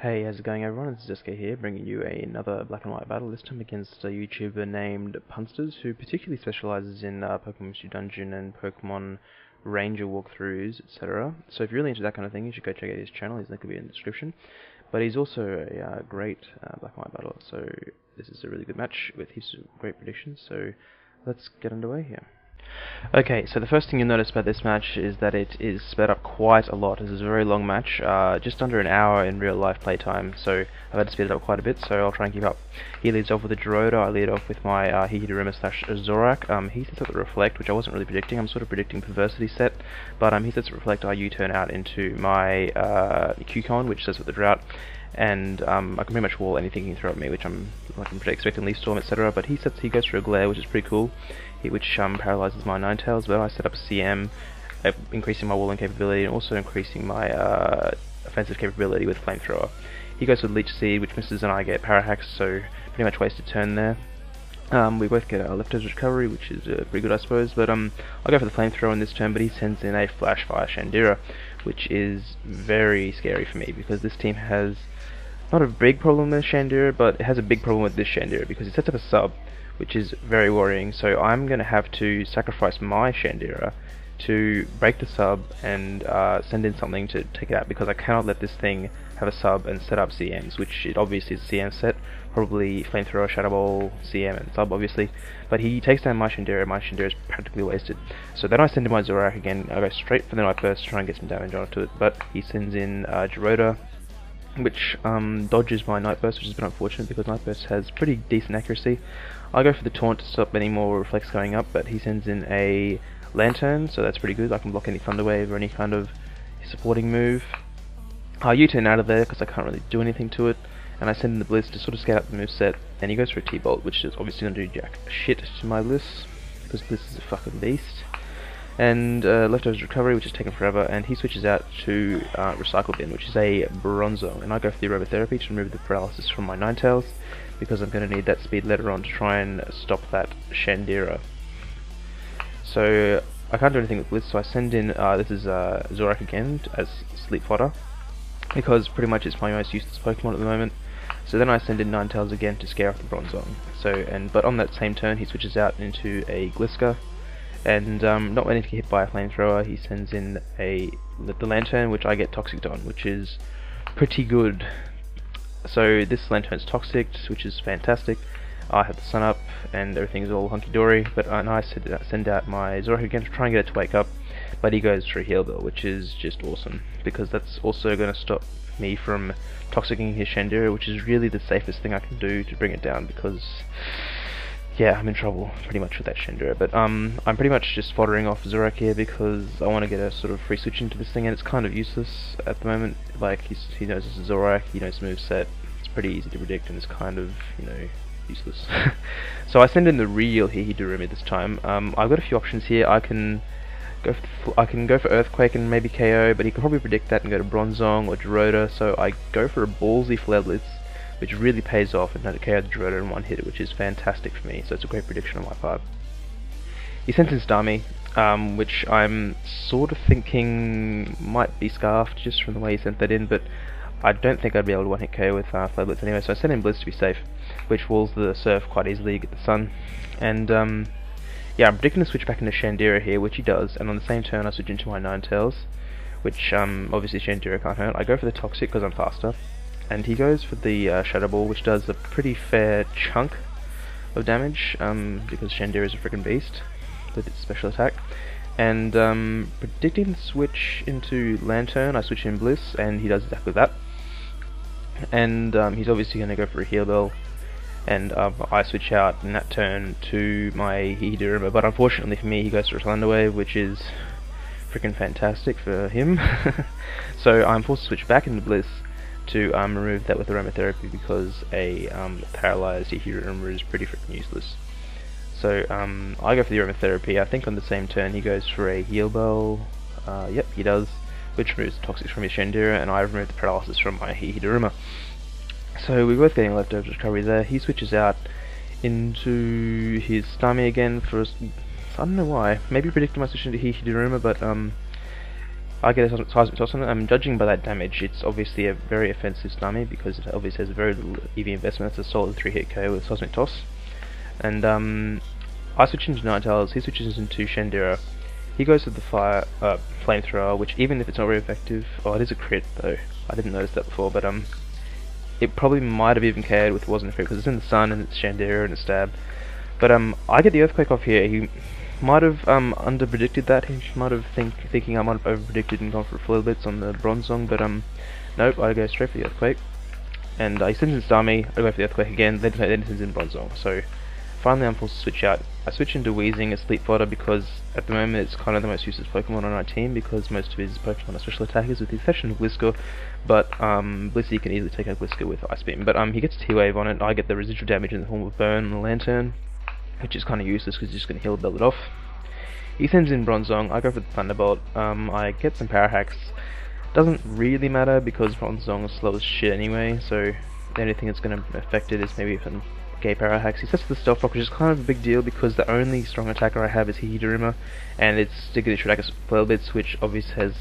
Hey, how's it going everyone? It's SK here, bringing you another black and white battle, this time against a YouTuber named Punsters, who particularly specializes in Pokemon Mystery Dungeon and Pokemon Ranger walkthroughs, etc. So if you're really into that kind of thing, you should go check out his channel, his link will be in the description. But he's also a great black and white battler, so this is a really good match with his great predictions, so let's get underway here. Okay, so the first thing you'll notice about this match is that it is sped up quite a lot. This is a very long match, just under an hour in real life playtime, so I've had to speed it up quite a bit, so I'll try and keep up. He leads off with a Gerudo, I lead off with my Heateruma slash Zorak. He sets up the Reflect, which I wasn't really predicting. I'm sort of predicting Perversity set, but he sets the Reflect, I U-turn out into my Q-Con, which sets up the Drought, and I can pretty much wall anything he can throw at me, which I'm expecting Leaf Storm, etc. But he goes for a Glare, which is pretty cool, which paralyzes my Ninetales. But I set up a CM, increasing my walling capability and also increasing my offensive capability with Flamethrower. He goes with Leech Seed, which misses, and I get Parahax, so pretty much wasted turn there. We both get our Leftovers Recovery, which is pretty good, I suppose, but I'll go for the Flamethrower in this turn, but he sends in a Flash Fire Shandera, which is very scary for me, because this team has not a big problem with Shandera, but it has a big problem with this Shandera, because it sets up a sub, which is very worrying, so I'm going to have to sacrifice my Shandera to break the sub and send in something to take it out, because I cannot let this thing have a sub and set up CMs, which it obviously is a CM set, probably Flamethrower, Shadow Ball, CM and sub obviously, but he takes down my Shandera is practically wasted. So then I send in my Zorak again, I go straight for the Night Burst to try and get some damage onto it, but he sends in Gerudo, which dodges my Night Burst, which has been unfortunate because Night Burst has pretty decent accuracy. I go for the Taunt to stop any more Reflex going up, but he sends in a Lantern, so that's pretty good. I can block any Thunder Wave or any kind of supporting move. I U-turn out of there because I can't really do anything to it, and I send in the Bliss to sort of scout out the moveset, and he goes for a T-Bolt, which is obviously going to do jack shit to my Bliss, because Bliss is a fucking beast. And Leftovers Recovery, which is taken forever, and he switches out to Recycle Bin, which is a Bronzo, and I go for the Aromatherapy to remove the paralysis from my Ninetales, because I'm going to need that speed later on to try and stop that Shandera. So I can't do anything with Bliss, so I send in, this is Zorak again as Sleep Fodder, because pretty much it's my most useless Pokemon at the moment. So then I send in Ninetales again to scare off the Bronzong. But on that same turn he switches out into a Gliska, and not wanting to get hit by a Flamethrower, he sends in the Lantern, which I get Toxic on, which is pretty good. So this Lantern's Toxic, which is fantastic. I have the Sun up and everything's all hunky-dory, but I send out my Zorak again to try and get it to wake up, but he goes for a Heal Bell, which is just awesome, because that's also going to stop me from Toxicking his Shandera, which is really the safest thing I can do to bring it down, because yeah, I'm in trouble pretty much with that Shandera. But I'm pretty much just foddering off Zorak here because I want to get a sort of free switch into this thing, and it's kind of useless at the moment. Like, he knows this is Zorak, he knows moveset, it's pretty easy to predict, and it's kind of, you know, useless. So I send in the real Heateruma this time. I've got a few options here. I can go for Earthquake and maybe KO, but he can probably predict that and go to Bronzong or Gerudo, so I go for a ballsy Flare Blitz, which really pays off, and had to KO the Gerudo in one hit, which is fantastic for me, so it's a great prediction on my part. He sent in Starmie, which I'm sort of thinking might be Scarfed just from the way he sent that in, but I don't think I'd be able to one-hit KO with Flare Blitz anyway, so I sent in Bliss to be safe, which walls the Surf quite easily, get the Sun, and yeah, I'm predicting to switch back into Shandera here, which he does, and on the same turn I switch into my Ninetales, which obviously Shandera can't hurt. I go for the Toxic because I'm faster, and he goes for the Shadow Ball, which does a pretty fair chunk of damage, because Shandera is a freaking beast with its special attack. And predicting the switch into Lantern, I switch in Bliss, and he does exactly that. And he's obviously going to go for a Heal Bell, and I switch out in that turn to my Heateruma, but unfortunately for me he goes for a Thunder Wave, which is freaking fantastic for him. So I'm forced to switch back into Bliss to remove that with Aromatherapy, because a paralyzed Heateruma is pretty freaking useless. So I go for the Aromatherapy. I think on the same turn he goes for a Heal Bell, yep he does, which removes the Toxics from his Shandera, and I remove the paralysis from my Heateruma. So we're both getting Leftovers Recovery there. He switches out into his Starmie again for I don't know why, maybe predicting my switch into Heateruma, but I get a seismic toss on it. I'm judging by that damage. It's obviously a very offensive Stami because it obviously has very little EV investment. It's a solid 3-hit KO with seismic toss. And I switch into Night Owls. He switches into Shandera. He goes to the flamethrower, which even if it's not very effective, it is a crit though. I didn't notice that before, but it probably might have even KO'd if it wasn't a crit because it's in the sun and it's Shandera and a stab. But I get the earthquake off here. He might have under-predicted that. He might have thinking I might have over-predicted and gone for little bits on the bronze song, but nope, I go straight for the earthquake. And he sends in Stami, I go for the earthquake again, then he sends in bronze song. So finally I'm forced to switch out. I switch into Wheezing as Sleep Fodder because at the moment it's kind of the most useless Pokemon on our team because most of his Pokemon are special attackers with the exception of Whisker, but Blissey can easily take out Whisker with Ice Beam. But he gets a T-Wave on it, I get the residual damage in the form of Burn on the Lantern, which is kind of useless because he's just going to heal build it off. He sends in Bronzong, I go for the Thunderbolt, I get some Power Hacks. Doesn't really matter because Bronzong is slow as shit anyway, so the only thing that's going to affect it is maybe if I'm gay Power Hacks. He sets the Stealth Rock, which is kind of a big deal because the only strong attacker I have is Hihidorima, and it's Signature Attack Flare Blitz, which obviously has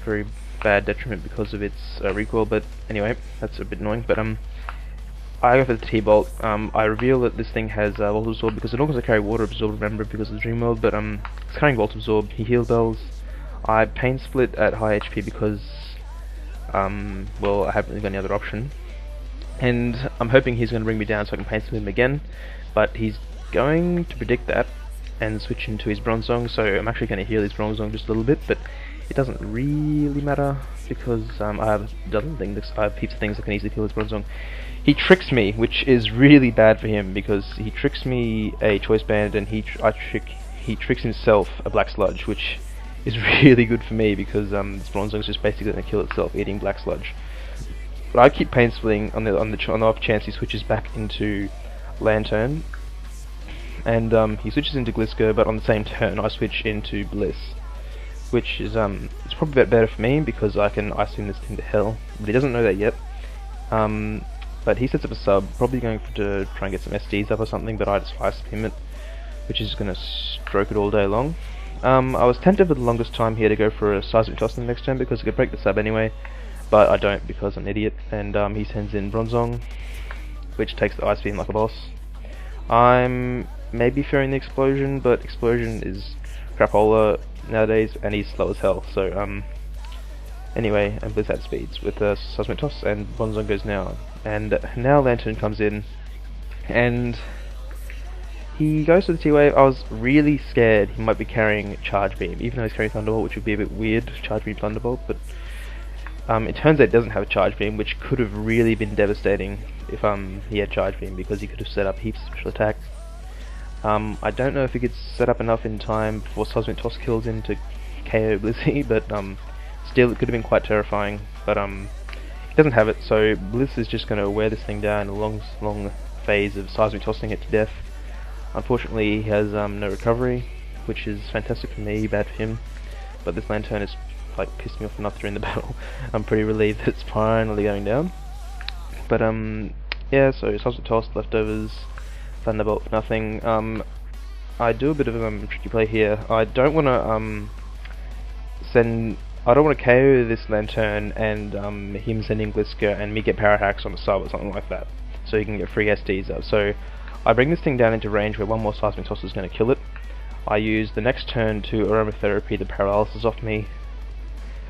very bad detriment because of its recoil, but anyway, that's a bit annoying. But I go for the T-Bolt. I reveal that this thing has Volt Absorb because it also carry Water Absorb, remember, because of the Dream World, but it's carrying Volt Absorb. He Heal Bells. I Pain Split at high HP because, well, I haven't really got any other option. And I'm hoping he's going to bring me down so I can Pain Split him again, but he's going to predict that and switch into his Bronzong, so I'm actually going to heal his Bronzong just a little bit, but it doesn't really matter because I have a dozen things, I have heaps of things that can easily heal his Bronzong. He tricks me, which is really bad for him because he tricks me a Choice Band and he tricks himself a Black Sludge, which is really good for me because this Bronzong is just basically going to kill itself eating Black Sludge. But I keep Pain Splitting on the off chance he switches back into Lantern, and he switches into Glisker, but on the same turn I switch into Bliss, which is it's probably a bit better for me because I can Ice Beam this thing to hell, but he doesn't know that yet. But he sets up a sub, probably going to try and get some SDs up or something, but I just Ice Beam it, which is going to stroke it all day long. I was tempted for the longest time here to go for a Seismic Toss in the next turn because I could break the sub anyway, but I don't because I'm an idiot, and he sends in Bronzong, which takes the Ice Beam like a boss. I'm maybe fearing the Explosion, but Explosion is crapola nowadays, and he's slow as hell, so anyway, and Bliss had speeds with the Seismic Toss, and Bronzong goes now. And now Lantern comes in, and he goes for the T-Wave. I was really scared he might be carrying Charge Beam, even though he's carrying Thunderbolt, which would be a bit weird, Charge Beam Thunderbolt, but it turns out it doesn't have a Charge Beam, which could have really been devastating if he had Charge Beam, because he could have set up heaps of special attacks. I don't know if he gets set up enough in time before Seismic Toss kills him to KO Blissey, but still it could have been quite terrifying, but he doesn't have it, so Bliss is just going to wear this thing down in a long phase of Seismic Tossing it to death. Unfortunately he has no recovery, which is fantastic for me, bad for him, but this Lantern is like pissed me off enough during the battle. I'm pretty relieved that it's finally going down. But yeah, so Seismic Toss, leftovers, Thunderbolt for nothing. I do a bit of a tricky play here. I don't want to KO this Lantern and him sending Glisker and me get Power Hacks on the sub or something like that, so he can get free SDs up. So I bring this thing down into range where one more Seismic Toss is going to kill it. I use the next turn to Aromatherapy the Paralysis off me,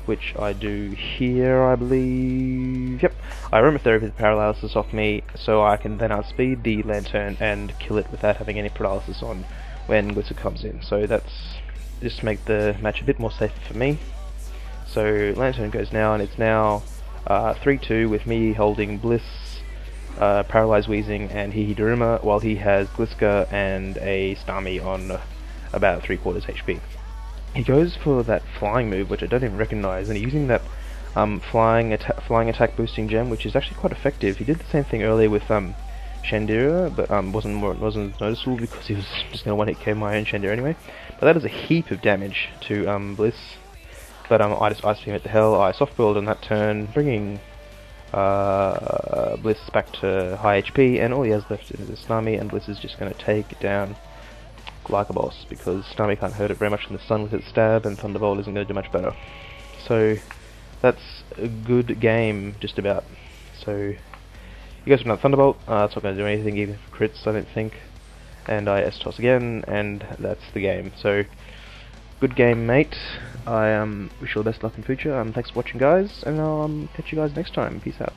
which I do here, I believe. Yep, I Aromatherapy the Paralysis off me, so I can then outspeed the Lantern and kill it without having any paralysis on when Glitter comes in. So that's just to make the match a bit more safe for me. So Lantern goes now, and it's now 3-2 with me holding Bliss, Paralyzed Wheezing, and Hihidorima, while he has Glisker and a Stami on about 3/4 HP. He goes for that flying move, which I don't even recognize, and he's using that flying attack boosting gem, which is actually quite effective. He did the same thing earlier with Shandera, but wasn't noticeable because he was just going to 1-hit KO my own Shandera anyway. But that is a heap of damage to Bliss. But I just Ice Beam it to hell. I soft boiled on that turn, bringing Bliss back to high HP, and all he has left is a Snami, and Bliss is just going to take it down like a boss, because Snami can't hurt it very much in the sun with its stab, and Thunderbolt isn't going to do much better. So that's a good game, just about. So you guys from that Thunderbolt. It's not going to do anything even for crits, I don't think. And I S-toss again, and that's the game. So good game, mate. I wish you all the best luck in the future. Thanks for watching, guys, and I'll catch you guys next time. Peace out.